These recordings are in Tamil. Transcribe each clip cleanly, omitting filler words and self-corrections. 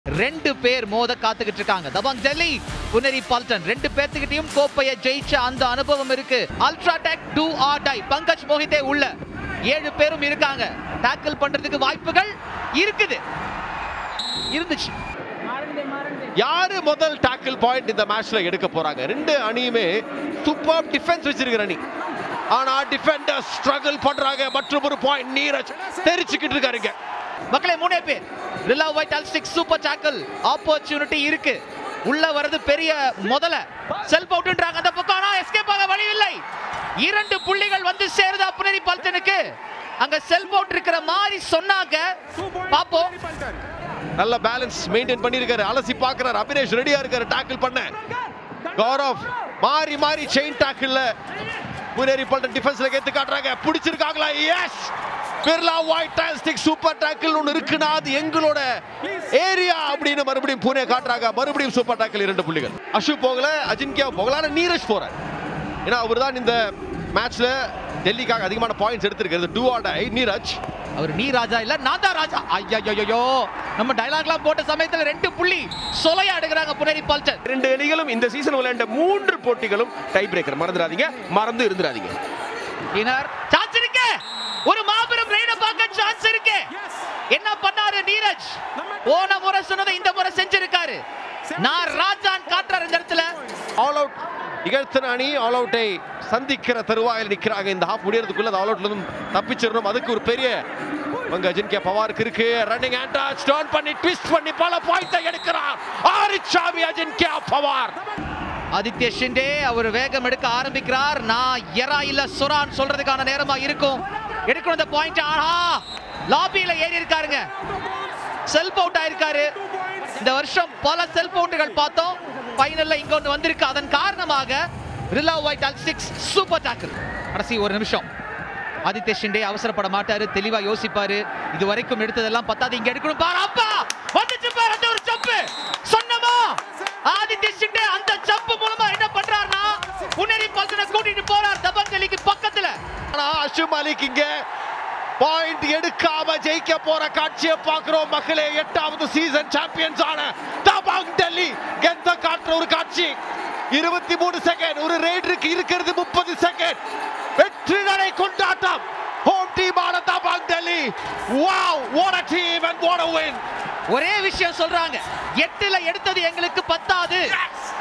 ரெண்டு பேர் மோத காத்துக்கிட்டு இருக்காங்க. தபாங் டெல்லி, புனேரி பால்டன் ரெண்டு பேர்த்துக்கிட்டையும் கோப்பையை ஜெயிச்ச அந்த அனுபவம் இருக்கு. UltraTech do or die. Pankaj Mohite உள்ள 7 பேரும் இருக்காங்க. டாக்கிள் பண்றதுக்கு வாய்ப்புகள் இருந்துச்சு. யாரு முதல் டாக்கிள் பாயிண்ட் இந்த மேட்ச்ல எடுக்க போறாங்க? ரெண்டு அணியுமே சூப்பர் டிஃபென்ஸ் வச்சிருக்கிற அணி. ஆனா டிஃபெண்டர் ஸ்ட்ரகிள் பண்றாங்க. மற்றும் ஒரு பாயிண்ட் நீரஜ் தெரிச்சுக்கிட்டு இருக்காருங்க. மக்களே 3 பேர் ரிலா ஒயிட் அல்ஸ்டிக் சூப்பர் டாக்கிள் ஆப்பர்ச்சுனிட்டி இருக்கு. உள்ள வரது பெரிய முதல்ல செல்ஃப் அவுட்ன்றாங்க. அந்த பக்கம் ஆனா எஸ்கேப் ஆக வழி இல்லை. 2 புள்ளிகள் வந்து சேருதா புனேரி பால்டனுக்கு. அங்க செல்ஃப் அவுட் இருக்கிற மாதிரி சொன்னாங்க. பாப்போம். நல்ல பேலன்ஸ் மெயின்டைன் பண்ணிருக்காரு. அலசி பார்க்கறாரு. அபினேஷ் ரெடியா இருக்காரு டாக்கிள் பண்ண. கௌரவ் மாறி செயின் டாக்கிள்ல புனேரி பால்டன் டிஃபென்ஸ்ல கேத்து காட்றாங்க. பிடிச்சிருக்காங்களா? எஸ். பிர்லா ஒயிட் அல்ஸ்டிக் சூப்பர் டாக்கிள் ஒன்னு இருக்குனா அது எங்களோட ஏரியா அப்படின்னு மறுபடியும் புனே காட்றாங்க. மறுபடியும் சூப்பர் டாக்கிள் 2 புள்ளிகள். அஷு போகல, அஜின்கியா போகல, நீரஜ் போறார். ஏன்னா அவர்தான் இந்த மேட்ச்ல டெல்லிக்காக அதிகமான பாயிண்ட்ஸ் எடுத்திருக்கிறது. Do or die Neeraj. அவர் நீ ராஜா இல்ல நான் தான் ராஜா. ஐயோ நம்ம டயலாக்லாம் போட்ட சமயத்துல 2 புள்ளி சொலையா எடுக்கறாங்க புனேரி பால்டன். 2 அணிகளும் இந்த சீசன் விளையாண்ட 3 போட்டிகளும் டை பிரேக்கர். மறந்து இருந்துராதீங்க. இனர் சான்ஸ் இருக்கு. ஒரு மாபெரும் ரெய்ன பார்க்க சான்ஸ் இருக்கு. என்ன பண்ணாரு நீரஜ்? போன முறை சொன்னதை இந்த முறை செஞ்சிருக்காரு. நான் ராஜான் காட்றாரு இந்த இடத்துல. ஆல் அவுட் நிகழ்த்தின அணி ஆல் அவுட்டை சந்திக்கிற தருவாயில் நிற்கிறாங்க. இந்த ஹாஃப் முடியறதுக்குள்ள ஆல் அவுட்ல இருந்து தப்பிச்சிடணும். அதுக்கு ஒரு பெரிய பங்கு அஜின்கியா பவாருக்கு இருக்கு. ரன்னிங் ஹேண்ட் டச் டர்ன் பண்ணி ட்விஸ்ட் பண்ணி பல பாயிண்ட்ஸ் எடுக்கிறார். ஆரிச்சாமி அஜின்கியா பவார். ஆதித்ய ஷிண்டே அவர் வேகம் எடுக்க ஆரம்பிக்கிறார். நான் எரா இல்ல சுரான் சொல்றதுக்கான நேரமா இருக்கும். எடுக்கணும் இந்த பாயிண்ட். ஆஹா லாபியில ஏறி இருக்காருங்க. செல்ஃப் அவுட் ஆயிருக்காரு. இந்த வருஷம் பல செல்ஃப் அவுட்டுகள் பார்த்தோம். ஃபைனல்ல இங்க ஒன்று வந்திருக்கு. அதன் காரணமாக ரிலா ஒயிட் அல்ஸ்டிக் சூப்பர் டாக்கிள். கடைசி ஒரு நிமிஷம். ஆதித்ய ஷிண்டே அவசரப்பட மாட்டாரு. தெளிவா யோசிப்பாரு. இது வரைக்கும் எடுத்ததெல்லாம் பத்தாது. இங்க எடுக்கணும் பாரு. அப்பா வந்துச்சு பாரு. அந்த ஒரு ஜம்ப் சொன்னமா ஆதித்ய ஷிண்டே அந்த ஜம்ப் மூலமா என்ன பண்றாருன்னா புனேரி பால்டனை கூட்டிட்டு போறார் தபாங் டெல்லிக்கு பக்கத்துல. ஆனா அஷு மாலிக் இங்க பாயிண்ட் எடுக்காம ஜெயிக்க போற காட்சியை பார்க்கிறோம் மக்களே. 8வது சீசன் சாம்பியன்ஸ் ஆன தபாங் டெல்லி கெத்த காட்டுற ஒரு காட்சி. 23 செகண்ட். ஒரு ரைடருக்கு இருக்கிறது 30 செகண்ட். வெற்றி நடை கொண்டாட்டம். ஹோம் டீம் ஆன Dabangg Delhi. Wow what a team and what a win. ஒரே விஷயம் சொல்றாங்க. 8ல எடுத்தது எங்களுக்கு பத்தாது.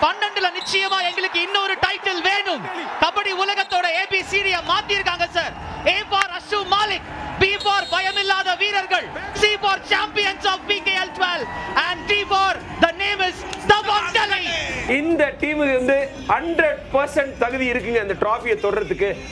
12ல நிச்சயமா எங்களுக்கு இன்னொரு டைட்டில் வேணும். கபடி உலகத்தோட ABCD மாத்தி இருக்காங்க sir. A for Ashu Malik, B for பயமில்லாத வீரர்கள், C for champions of PKL 12 and D for the name is Dabangg Delhi. இந்த டீமுக்கு வந்து 100% தகுதி இருக்குங்க இந்த டிராஃபியை தொடர்றதுக்கு.